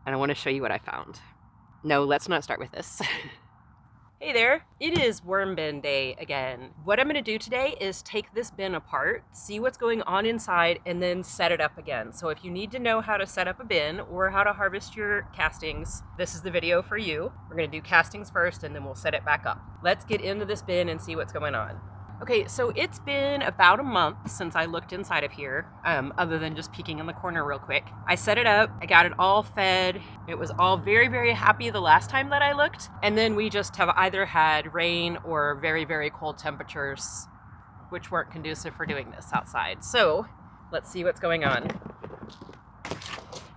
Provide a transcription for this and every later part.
and I want to show you what I found. No, let's not start with this. Hey there, it is worm bin day again. What I'm going to do today is take this bin apart, see what's going on inside, and then set it up again. So if you need to know how to set up a bin or how to harvest your castings, this is the video for you. We're going to do castings first and then we'll set it back up. Let's get into this bin and see what's going on. Okay, so it's been about a month since I looked inside of here, other than just peeking in the corner real quick. I set it up, I got it all fed. It was all very, very happy the last time that I looked. And then we just have either had rain or very, very cold temperatures, which weren't conducive for doing this outside. So let's see what's going on.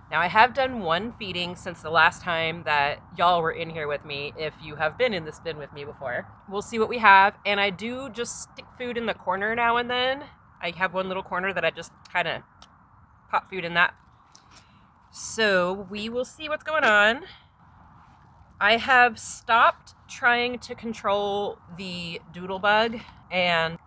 Now I have done one feeding since the last time that y'all were in here with me, if you have been in this bin with me before. We'll see what we have, and I do just stick food in the corner now and then. I have one little corner that I just kind of pop food in that. So we will see what's going on. I have stopped trying to control the doodle bug and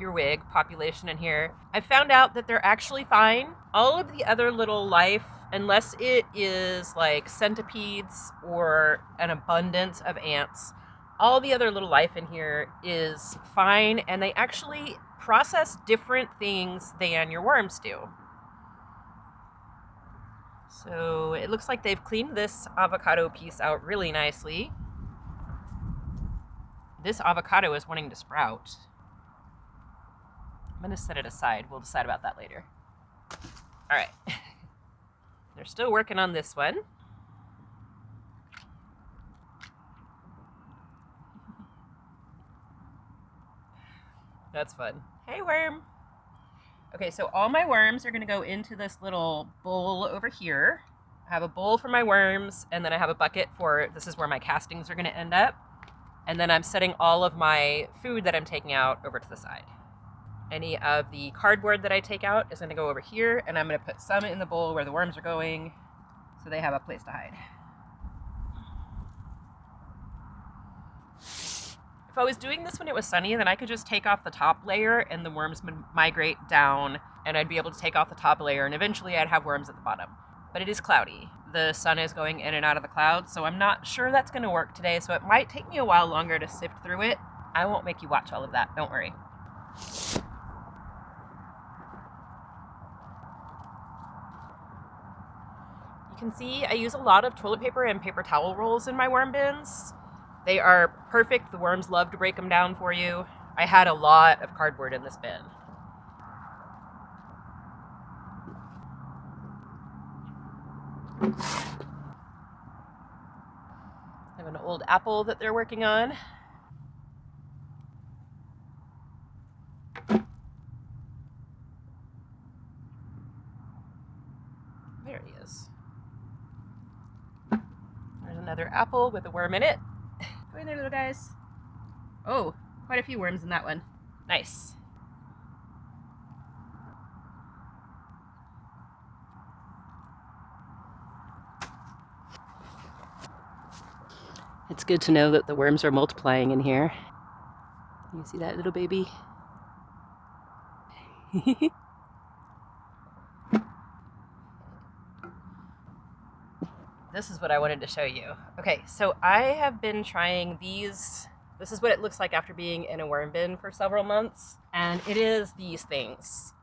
earwig population in here. I found out that they're actually fine. All of the other little life, unless it is like centipedes or an abundance of ants, all the other little life in here is fine, and they actually process different things than your worms do. So it looks like they've cleaned this avocado piece out really nicely. This avocado is wanting to sprout. I'm going to set it aside. We'll decide about that later. All right. They're still working on this one. That's fun. Hey, worm. Okay, so all my worms are going to go into this little bowl over here. I have a bowl for my worms, and then I have a bucket for, this is where my castings are going to end up. And then I'm setting all of my food that I'm taking out over to the side. Any of the cardboard that I take out is going to go over here, and I'm going to put some in the bowl where the worms are going so they have a place to hide. If I was doing this when it was sunny, then I could just take off the top layer and the worms would migrate down, and I'd be able to take off the top layer, and eventually I'd have worms at the bottom. But it is cloudy. The sun is going in and out of the clouds, so I'm not sure that's going to work today, so it might take me a while longer to sift through it. I won't make you watch all of that, don't worry. You can see I use a lot of toilet paper and paper towel rolls in my worm bins. They are perfect. The worms love to break them down for you. I had a lot of cardboard in this bin. I have an old apple that they're working on. There he is. There's another apple with a worm in it. Go in there, little guys. Oh, quite a few worms in that one. Nice. It's good to know that the worms are multiplying in here. You see that little baby? This is what I wanted to show you. Okay, so I have been trying these. This is what it looks like after being in a worm bin for several months. And it is these things.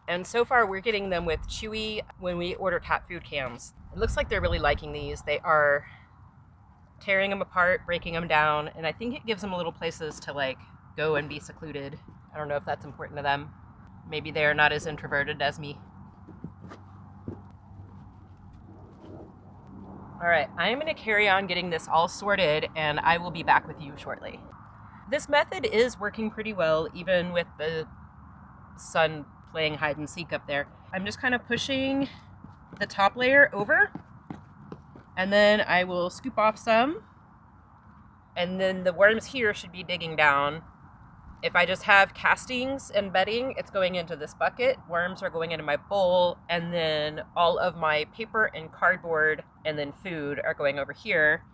And so far we're getting them with Chewy when we order cat food cans. It looks like they're really liking these. They are tearing them apart, breaking them down, and I think it gives them little places to like go and be secluded. I don't know if that's important to them. Maybe they're not as introverted as me. All right, I'm going to carry on getting this all sorted, and I will be back with you shortly. This method is working pretty well, even with the sun playing hide and seek up there. I'm just kind of pushing the top layer over, and then I will scoop off some, and then the worms here should be digging down. If I just have castings and bedding, it's going into this bucket. Worms are going into my bowl, and then all of my paper and cardboard and then food are going over here.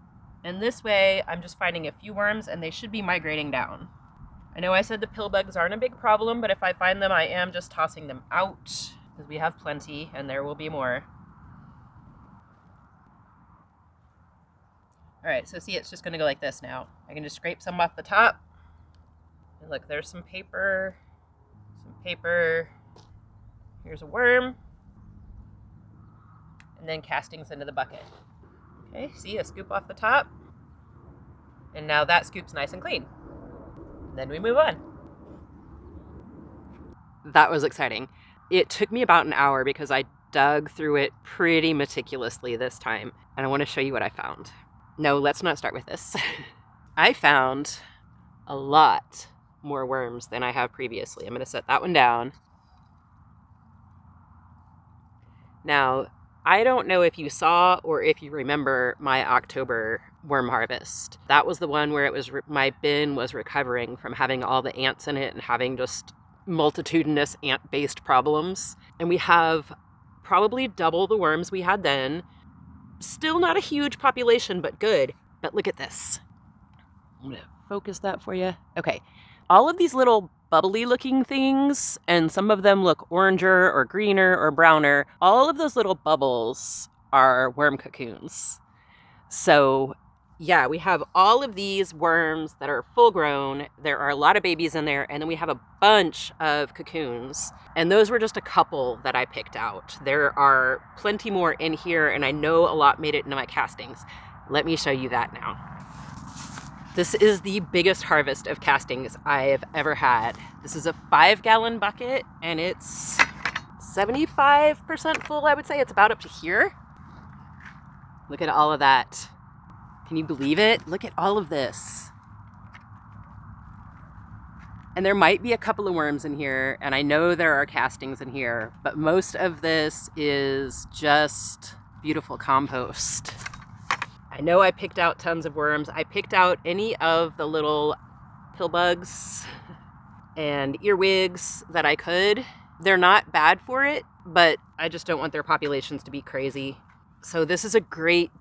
And this way, I'm just finding a few worms, and they should be migrating down. I know I said the pill bugs aren't a big problem, but if I find them, I am just tossing them out. because we have plenty and there will be more. All right, so see, it's just gonna go like this now. I can just scrape some off the top. And look, there's some paper. Here's a worm. And then castings into the bucket. Okay, see, a scoop off the top. And now that scoop's nice and clean. Then we move on. That was exciting. It took me about an hour because I dug through it pretty meticulously this time. And I want to show you what I found. No, let's not start with this. I found a lot more worms than I have previously. I'm going to set that one down. Now, I don't know if you saw or if you remember my October worm harvest. That was the one where it was my bin was recovering from having all the ants in it and having just multitudinous ant-based problems. And we have probably double the worms we had then. Still not a huge population, but good. But look at this. I'm going to focus that for you. Okay. All of these little bubbly looking things, and some of them look oranger or greener or browner, all of those little bubbles are worm cocoons. So yeah, we have all of these worms that are full grown. There are a lot of babies in there, and then we have a bunch of cocoons. And those were just a couple that I picked out. There are plenty more in here, and I know a lot made it into my castings. Let me show you that now. This is the biggest harvest of castings I've ever had. This is a 5-gallon bucket, and it's 75% full, I would say. It's about up to here. Look at all of that. Can you believe it? Look at all of this. And there might be a couple of worms in here, and I know there are castings in here, but most of this is just beautiful compost. I know I picked out tons of worms. I picked out any of the little pill bugs and earwigs that I could. They're not bad for it, but I just don't want their populations to be crazy. So this is a great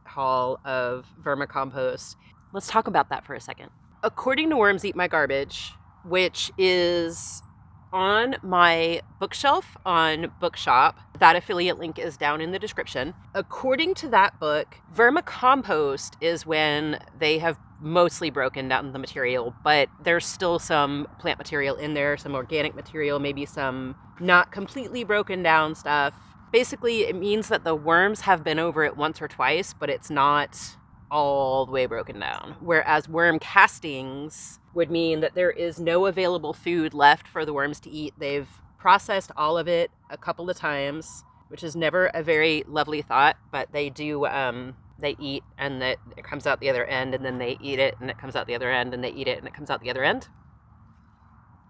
haul of vermicompost. Let's talk about that for a second. According to Worms Eat My Garbage, which is on my bookshelf on Bookshop, that affiliate link is down in the description. According to that book, vermicompost is when they have mostly broken down the material, but there's still some plant material in there, some organic material, maybe some not completely broken down stuff. Basically, it means that the worms have been over it once or twice, but it's not all the way broken down. Whereas worm castings would mean that there is no available food left for the worms to eat. They've processed all of it a couple of times, which is never a very lovely thought, but they do, they eat and it comes out the other end, and then they eat it and it comes out the other end, and they eat it and it comes out the other end.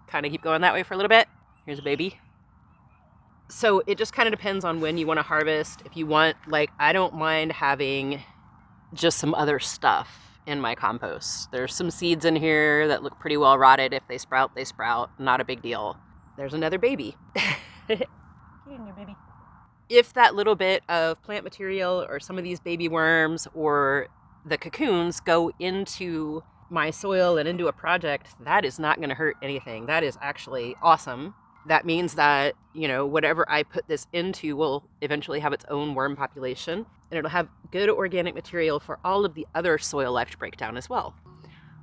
Kind of keep going that way for a little bit. Here's a baby. So it just kind of depends on when you want to harvest. If you want, like, I don't mind having just some other stuff in my compost. There's some seeds in here that look pretty well rotted. If they sprout, they sprout. Not a big deal. There's another baby. Get in there, baby. If that little bit of plant material or some of these baby worms or the cocoons go into my soil and into a project, that is not going to hurt anything. That is actually awesome. That means that, you know, whatever I put this into will eventually have its own worm population, and it'll have good organic material for all of the other soil life to break down as well.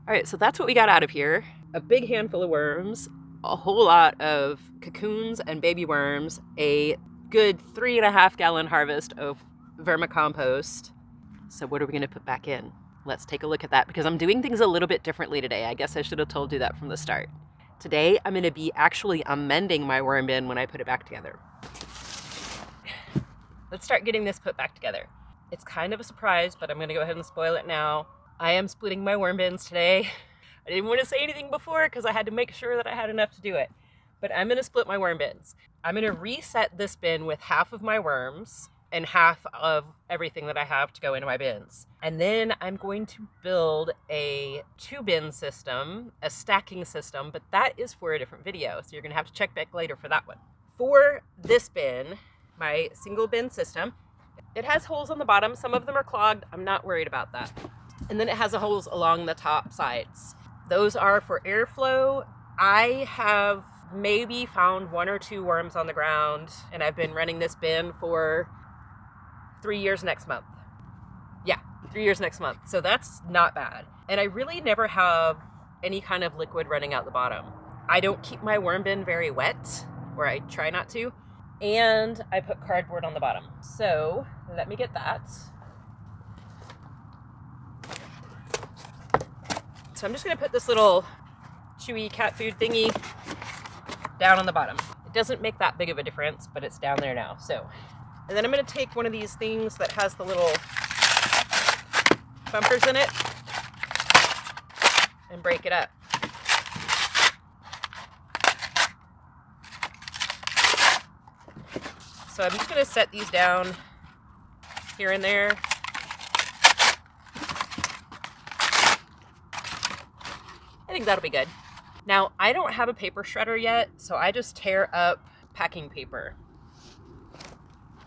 All right, so that's what we got out of here. A big handful of worms, a whole lot of cocoons and baby worms, a good 3.5-gallon harvest of vermicompost. So what are we going to put back in? Let's take a look at that, because I'm doing things a little bit differently today. I guess I should have told you that from the start. Today, I'm going to be actually amending my worm bin when I put it back together. Let's start getting this put back together. It's kind of a surprise, but I'm going to go ahead and spoil it now. I am splitting my worm bins today. I didn't want to say anything before because I had to make sure that I had enough to do it. But I'm going to split my worm bins. I'm going to reset this bin with half of my worms and half of everything that I have to go into my bins. And then I'm going to build a 2-bin system, a stacking system, but that is for a different video. So you're going to have to check back later for that one. For this bin, my single bin system, it has holes on the bottom. Some of them are clogged. I'm not worried about that. And then it has holes along the top sides. Those are for airflow. I have maybe found 1 or 2 worms on the ground, and I've been running this bin for 3 years next month. Yeah, 3 years next month. So that's not bad. And I really never have any kind of liquid running out the bottom. I don't keep my worm bin very wet, or I try not to. And I put cardboard on the bottom. So let me get that. So I'm just gonna put this little chewy cat food thingy down on the bottom. It doesn't make that big of a difference, but it's down there now. So, and then I'm gonna take one of these things that has the little bumpers in it and break it up. So I'm just gonna set these down here and there. I think that'll be good. Now, I don't have a paper shredder yet, so I just tear up packing paper.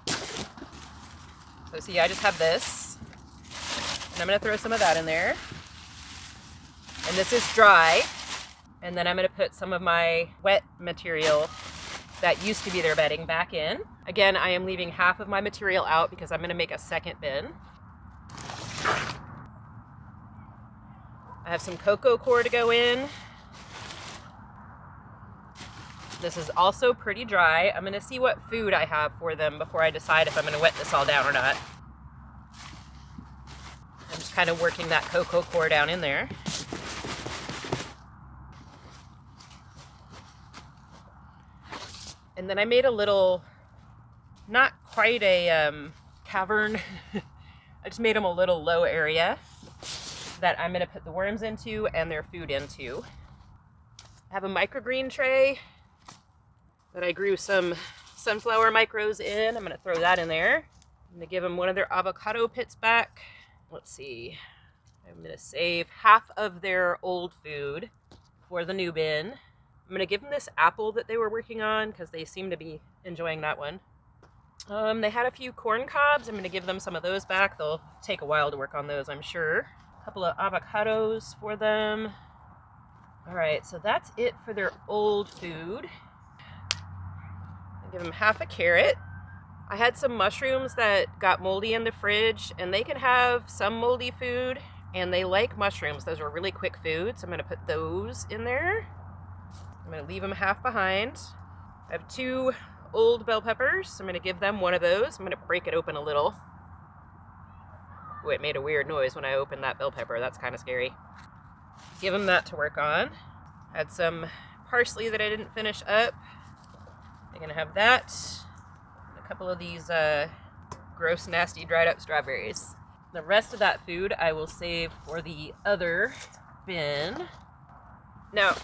So see, I just have this, and I'm gonna throw some of that in there. And this is dry, and then I'm gonna put some of my wet material that used to be their bedding back in. Again, I am leaving half of my material out because I'm gonna make a second bin. I have some cocoa coir to go in. This is also pretty dry. I'm gonna see what food I have for them before I decide if I'm gonna wet this all down or not. I'm just kind of working that cocoa coir down in there. And then I made a little, not quite a cavern. I just made them a little low area that I'm gonna put the worms into and their food into. I have a microgreen tray that I grew some sunflower micros in. I'm gonna throw that in there. I'm gonna give them one of their avocado pits back. Let's see, I'm gonna save half of their old food for the new bin. I'm gonna give them this apple that they were working on because they seem to be enjoying that one. They had a few corn cobs. I'm gonna give them some of those back. They'll take a while to work on those, I'm sure. A couple of avocados for them. All right, so that's it for their old food. I'll give them half a carrot. I had some mushrooms that got moldy in the fridge, and they can have some moldy food, and they like mushrooms. Those are really quick food, so I'm gonna put those in there. I'm gonna leave them half behind. I have 2 old bell peppers. I'm gonna give them one of those. I'm gonna break it open a little. Oh, it made a weird noise when I opened that bell pepper. That's kind of scary. Give them that to work on. Had some parsley that I didn't finish up. I'm gonna have that. And a couple of these gross, nasty, dried up strawberries. The rest of that food I will save for the other bin. Now,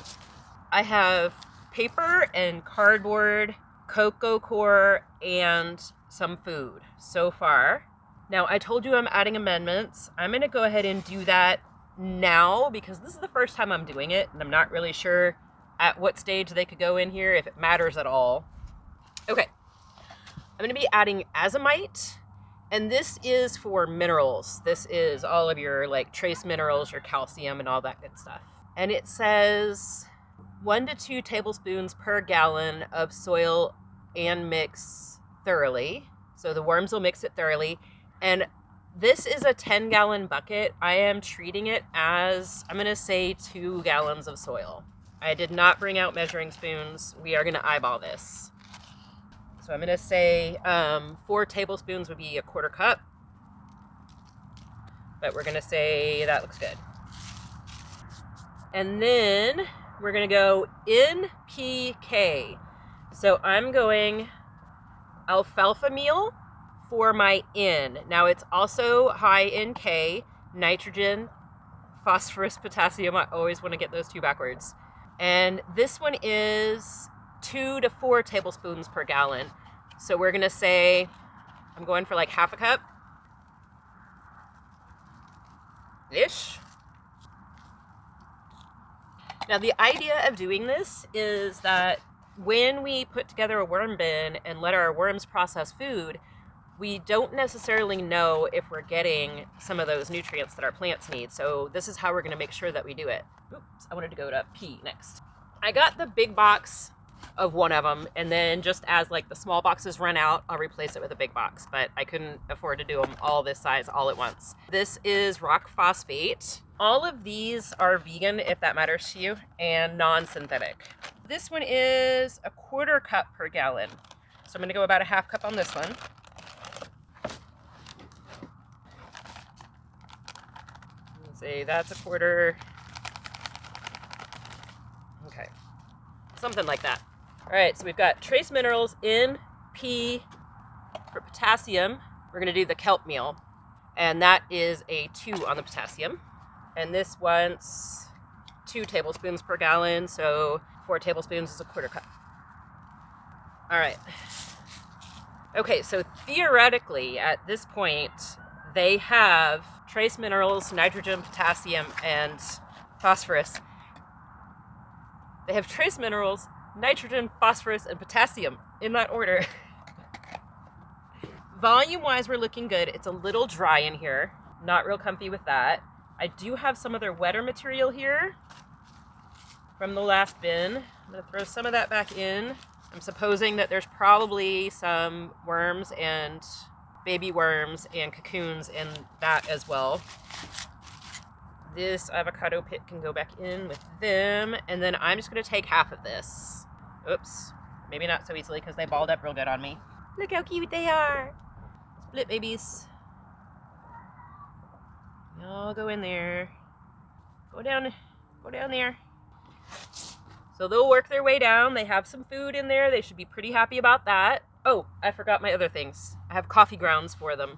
I have paper and cardboard, cocoa coir, and some food so far. Now, I told you I'm adding amendments. I'm gonna go ahead and do that now because this is the first time I'm doing it, and I'm not really sure at what stage they could go in here, if it matters at all. Okay, I'm gonna be adding azomite, and this is for minerals. This is all of your like trace minerals, your calcium, and all that good stuff. And it says 1 to 2 tablespoons per gallon of soil and mix thoroughly. So the worms will mix it thoroughly. And this is a 10-gallon bucket. I am treating it as, I'm gonna say 2 gallons of soil. I did not bring out measuring spoons. We are gonna eyeball this. So I'm gonna say 4 tablespoons would be a 1/4 cup. But we're gonna say that looks good. And then we're gonna go NPK. So I'm going alfalfa meal for my N. Now it's also high in K, nitrogen, phosphorus, potassium. I always want to get those 2 backwards. And this one is 2 to 4 tablespoons per gallon. So we're gonna say, I'm going for like half a cup. Ish. Now the idea of doing this is that when we put together a worm bin and let our worms process food, we don't necessarily know if we're getting some of those nutrients that our plants need. So this is how we're gonna make sure that we do it. Oops, I wanted to go to P next. I got the big box of one of them, and then just as like the small boxes run out, I'll replace it with a big box, but I couldn't afford to do them all this size all at once. This is rock phosphate. All of these are vegan, if that matters to you, and non-synthetic. This one is a 1/4 cup per gallon. So I'm gonna go about a 1/2 cup on this one. Let's see, that's a 1/4. Okay, something like that. All right, so we've got trace minerals in P for potassium. We're gonna do the kelp meal, and that is a 2 on the potassium. And this wants 2 tablespoons per gallon, so 4 tablespoons is a 1/4 cup. All right. Okay, so theoretically, at this point, they have trace minerals, nitrogen, potassium, and phosphorus. They have trace minerals, nitrogen, phosphorus, and potassium in that order. Volume-wise, we're looking good. It's a little dry in here. Not real comfy with that. I do have some of their wetter material here from the last bin. I'm gonna throw some of that back in. I'm supposing that there's probably some worms and baby worms and cocoons in that as well. This avocado pit can go back in with them. And then I'm just gonna take half of this. Oops, maybe not so easily because they balled up real good on me. Look how cute they are. Split babies. Y'all go in there. Go down there. So they'll work their way down. They have some food in there. They should be pretty happy about that. Oh, I forgot my other things. I have coffee grounds for them.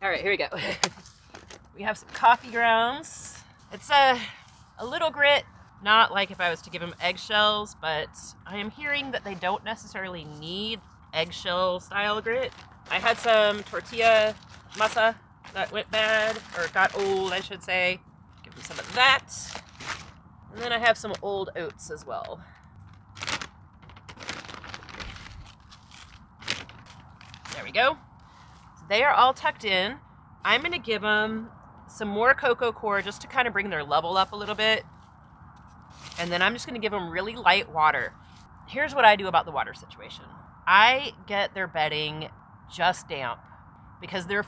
All right, here we go. We have some coffee grounds. It's a little grit, not like if I was to give them eggshells, but I am hearing that they don't necessarily need eggshell style grit. I had some tortilla masa that went bad, or got old, I should say. Give them some of that. And then I have some old oats as well. There we go. So they are all tucked in. I'm going to give them some more cocoa coir just to kind of bring their level up a little bit. And then I'm just going to give them really light water. Here's what I do about the water situation. I get their bedding just damp because their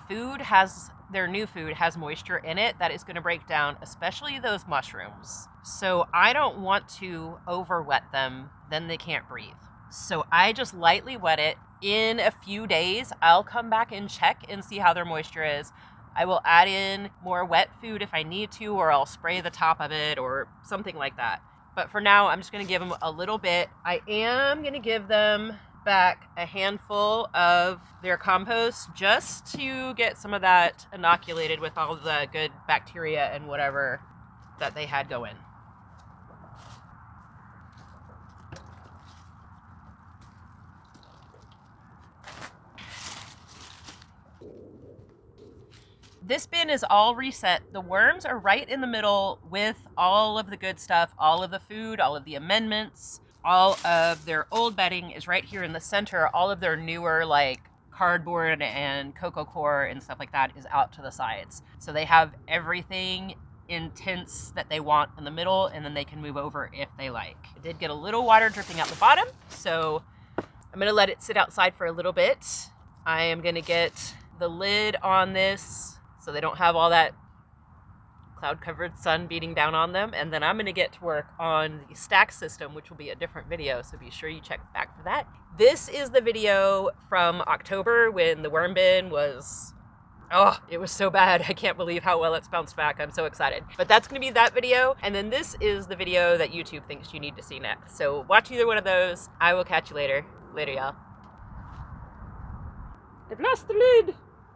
new food has moisture in it that is going to break down, especially those mushrooms. So I don't want to over wet them, then they can't breathe. So I just lightly wet it. In a few days, I'll come back and check and see how their moisture is. I will add in more wet food if I need to, or I'll spray the top of it or something like that. But for now, I'm just going to give them a little bit. I am going to give them back a handful of their compost just to get some of that inoculated with all the good bacteria and whatever that they had going. This bin is all reset. The worms are right in the middle with all of the good stuff, all of the food, all of the amendments. All of their old bedding is right here in the center. All of their newer, like cardboard and cocoa coir and stuff like that, is out to the sides. So they have everything in tints that they want in the middle, and then they can move over if they like. I did get a little water dripping out the bottom, so I'm gonna let it sit outside for a little bit. I am gonna get the lid on this so they don't have all that cloud-covered sun beating down on them. And then I'm going to get to work on the stack system, which will be a different video, so be sure you check back for that. This is the video from October when the worm bin was, oh, it was so bad. I can't believe how well it's bounced back. I'm so excited. But that's going to be that video. And then this is the video that YouTube thinks you need to see next. So watch either one of those. I will catch you later. Later, y'all. I've lost the lid.